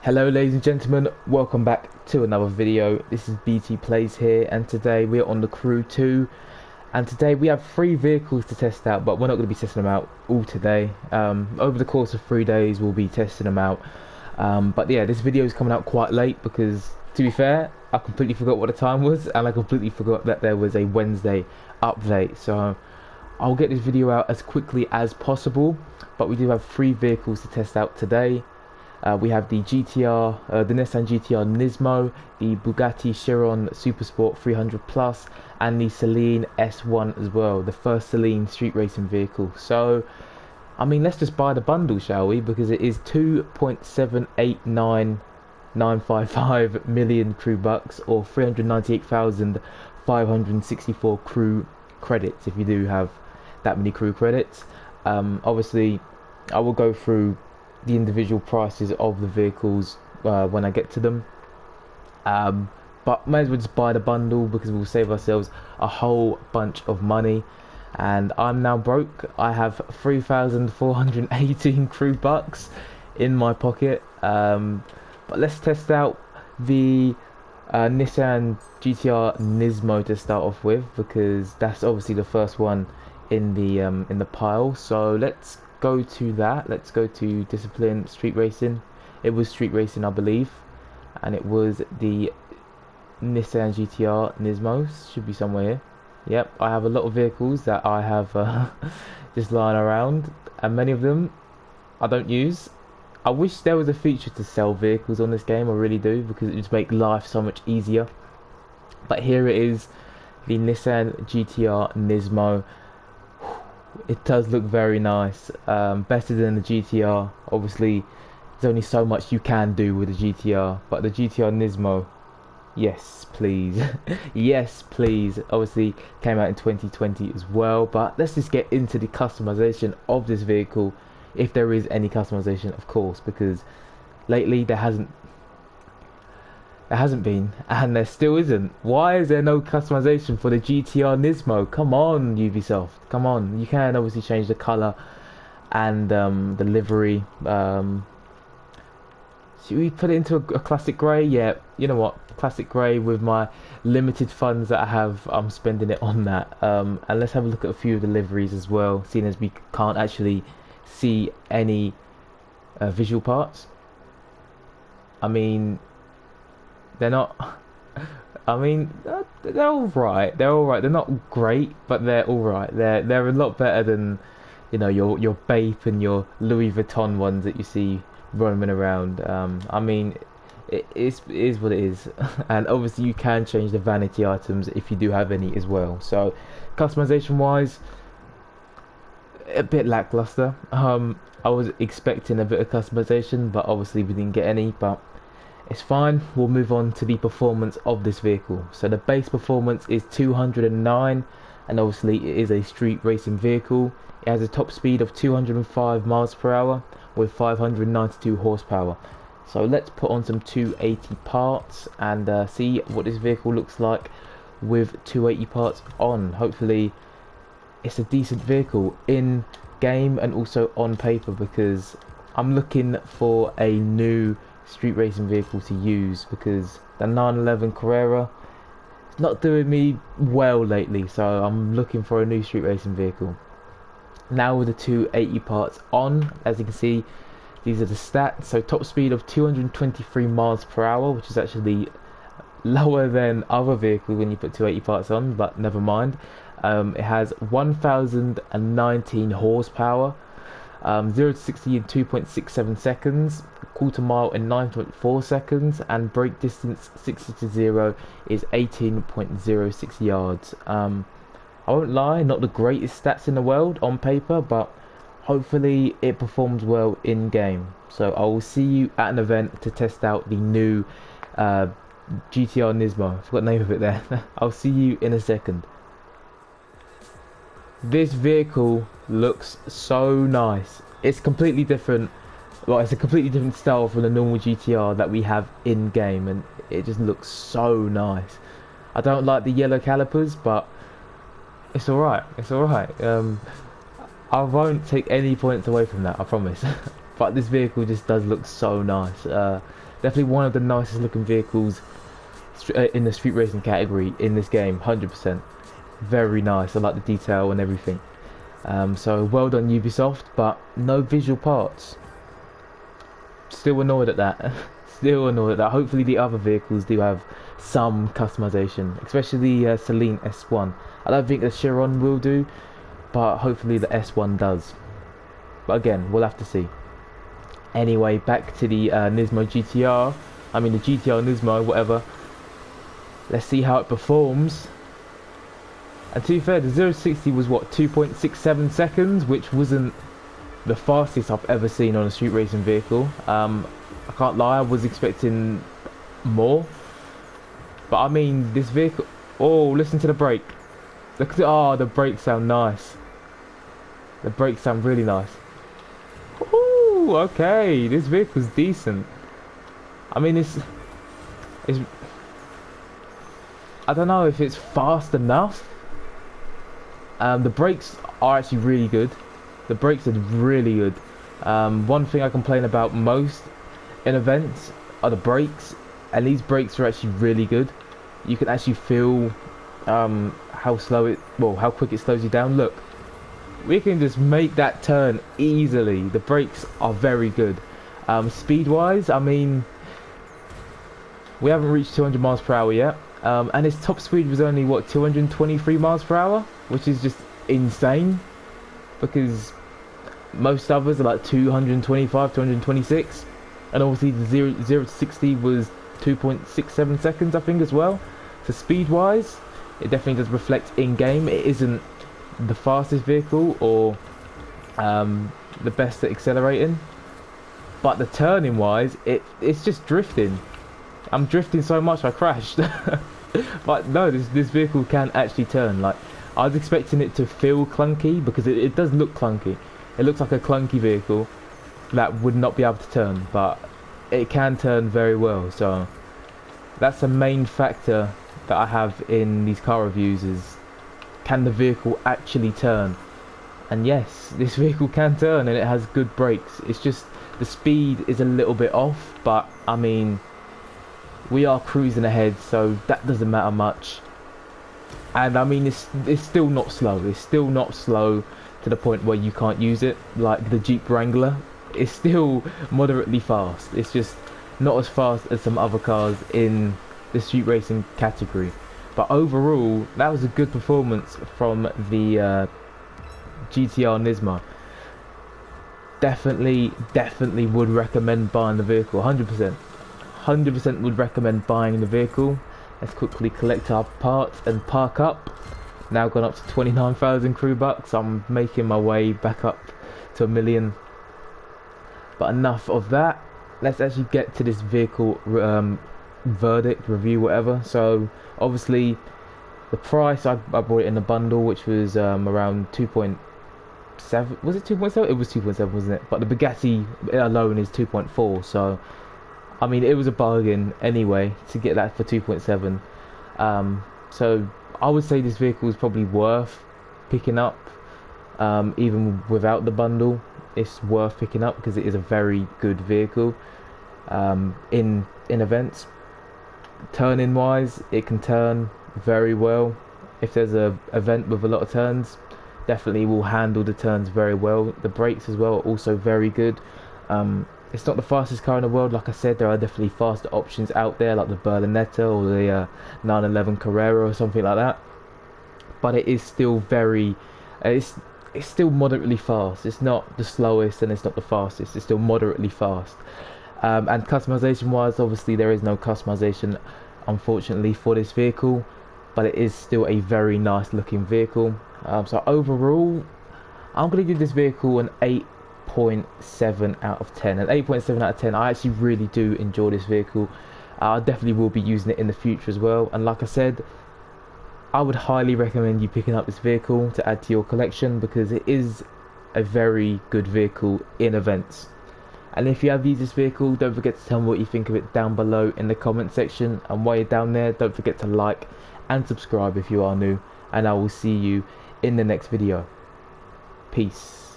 Hello ladies and gentlemen, welcome back to another video. This is BT Plays here, and today we're on the Crew 2, and today we have 3 vehicles to test out, but we're not going to be testing them out all today. Over the course of 3 days we'll be testing them out, but yeah, this video is coming out quite late because, to be fair, I completely forgot what the time was, and I completely forgot that there was a Wednesday update, so I'll get this video out as quickly as possible. But we do have 3 vehicles to test out today. We have the Nissan GTR Nismo, the Bugatti Chiron Supersport 300 Plus, and the Celine S1 as well, the first Celine street racing vehicle. So, I mean, let's just buy the bundle, shall we? Because it is 2.789955 million crew bucks, or 398,564 crew credits if you do have that many crew credits. Obviously, I will go through the individual prices of the vehicles when I get to them, but may as well just buy the bundle because we'll save ourselves a whole bunch of money. And I'm now broke. I have 3,418 crew bucks in my pocket, but let's test out the Nissan GTR Nismo to start off with, because that's obviously the first one in the pile. So let's go to that. Let's go to discipline street racing. It was street racing, I believe, and it was the Nissan GTR Nismo. Should be somewhere here. Yep, I have a lot of vehicles that I have just lying around, and many of them I don't use. I wish there was a feature to sell vehicles on this game, I really do, because it would make life so much easier. But here it is, the Nissan GTR Nismo. It does look very nice, better than the GTR. Obviously, there's only so much you can do with the GTR, but the GTR Nismo, yes please, yes please. Obviously came out in 2020 as well, but let's just get into the customization of this vehicle, if there is any customization, of course, because lately there hasn't been, and there still isn't. Why is there no customization for the GTR Nismo? Come on, Ubisoft, come on. You can obviously change the color and the livery. Should we put it into a classic grey? Yeah, you know what, classic grey. With my limited funds that I have, I'm spending it on that. And let's have a look at a few of the liveries as well, seeing as we can't actually see any visual parts. I mean, they're not. I mean, they're all right. They're all right. They're not great, but they're all right. They're a lot better than, you know, your Bape and your Louis Vuitton ones that you see roaming around. I mean, it is what it is, and obviously you can change the vanity items if you do have any as well. So, customization wise, a bit lackluster. I was expecting a bit of customization, but obviously we didn't get any. But it's fine. We'll move on to the performance of this vehicle. So the base performance is 209, and obviously it is a street racing vehicle. It has a top speed of 205 miles per hour with 592 horsepower. So let's put on some 280 parts and see what this vehicle looks like with 280 parts on. Hopefully it's a decent vehicle in game and also on paper, because I'm looking for a new street racing vehicle to use, because the 911 Carrera is not doing me well lately, so I'm looking for a new street racing vehicle. Now with the 280 parts on, as you can see, these are the stats. So top speed of 223 miles per hour, which is actually lower than other vehicles when you put 280 parts on, but never mind. It has 1019 horsepower, 0 to 60 in 2.67 seconds, quarter mile in 9.4 seconds, and brake distance 60 to 0 is 18.06 yards. I won't lie, not the greatest stats in the world on paper, but hopefully it performs well in game. So I will see you at an event to test out the new GTR Nismo. I forgot the name of it there. I'll see you in a second. This vehicle looks so nice. It's completely different. Well, it's a completely different style from the normal GTR that we have in game, and it just looks so nice. I don't like the yellow calipers, but it's alright. It's alright. I won't take any points away from that, I promise. but this vehicle just does look so nice. Definitely one of the nicest looking vehicles in the street racing category in this game, 100%. Very nice. I like the detail and everything. So well done Ubisoft, but no visual parts. Still annoyed at that. Still annoyed at that. Hopefully the other vehicles do have some customization, especially the Celine S1. I don't think the Chiron will do, but hopefully the S1 does. But again, we'll have to see. Anyway, back to the Nismo GTR. I mean the GTR Nismo, whatever. Let's see how it performs. And to be fair, the 0-60 was what, 2.67 seconds, which wasn't the fastest I've ever seen on a street racing vehicle. I can't lie, I was expecting more. But I mean, this vehicle... Oh, listen to the brake. Look at it. Oh, the brakes sound nice. The brakes sound really nice. Ooh, okay, this vehicle's decent. I mean, it's I don't know if it's fast enough. The brakes are actually really good. The brakes are really good. One thing I complain about most in events are the brakes, and these brakes are actually really good. You can actually feel how quick it slows you down. Look, we can just make that turn easily. The brakes are very good. Speed wise, I mean, we haven't reached 200 miles per hour yet, and its top speed was only what, 223 miles per hour, which is just insane, because most others are like 225, 226, and obviously the 0 to 60 was 2.67 seconds, I think, as well. So speed wise, it definitely does reflect in game. It isn't the fastest vehicle or the best at accelerating, but the turning wise, it's just drifting. I'm drifting so much I crashed. But no, this vehicle can actually turn. Like, I was expecting it to feel clunky, because it does look clunky. It looks like a clunky vehicle that would not be able to turn, but it can turn very well. So that's the main factor that I have in these car reviews, is can the vehicle actually turn? And yes, this vehicle can turn, and it has good brakes. It's just the speed is a little bit off, but I mean, we are cruising ahead, so that doesn't matter much. And I mean, it's still not slow. It's still not slow to the point where you can't use it, like the Jeep Wrangler. It's still moderately fast. It's just not as fast as some other cars in the street racing category. But overall, that was a good performance from the GTR Nismo. Definitely would recommend buying the vehicle. 100% would recommend buying the vehicle. Let's quickly collect our parts and park up. Now gone up to 29,000 crew bucks. I'm making my way back up to 1 million. But enough of that. Let's actually get to this vehicle verdict, review, whatever. So obviously the price, I bought it in a bundle, which was around 2.7. Was it 2.7? It was 2.7, wasn't it? But the Bugatti alone is 2.4. So I mean, it was a bargain anyway to get that for 2.7. So I would say this vehicle is probably worth picking up, even without the bundle. It's worth picking up because it is a very good vehicle. In events, turning wise, it can turn very well. If there's a event with a lot of turns, definitely will handle the turns very well. The brakes as well are also very good. It's not the fastest car in the world, like I said. There are definitely faster options out there, like the Berlinetta or the 911 Carrera or something like that. But it is still very, it's still moderately fast. It's not the slowest and it's not the fastest. It's still moderately fast. And customization wise, obviously there is no customization, unfortunately, for this vehicle, but it is still a very nice looking vehicle. So overall, I'm going to give this vehicle an 8.7 out of 10. An 8.7 out of 10. I actually really do enjoy this vehicle. I definitely will be using it in the future as well. And like I said, I would highly recommend you picking up this vehicle to add to your collection, because it is a very good vehicle in events. And if you have used this vehicle, don't forget to tell me what you think of it down below in the comment section. And while you're down there, don't forget to like and subscribe if you are new. And I will see you in the next video. Peace.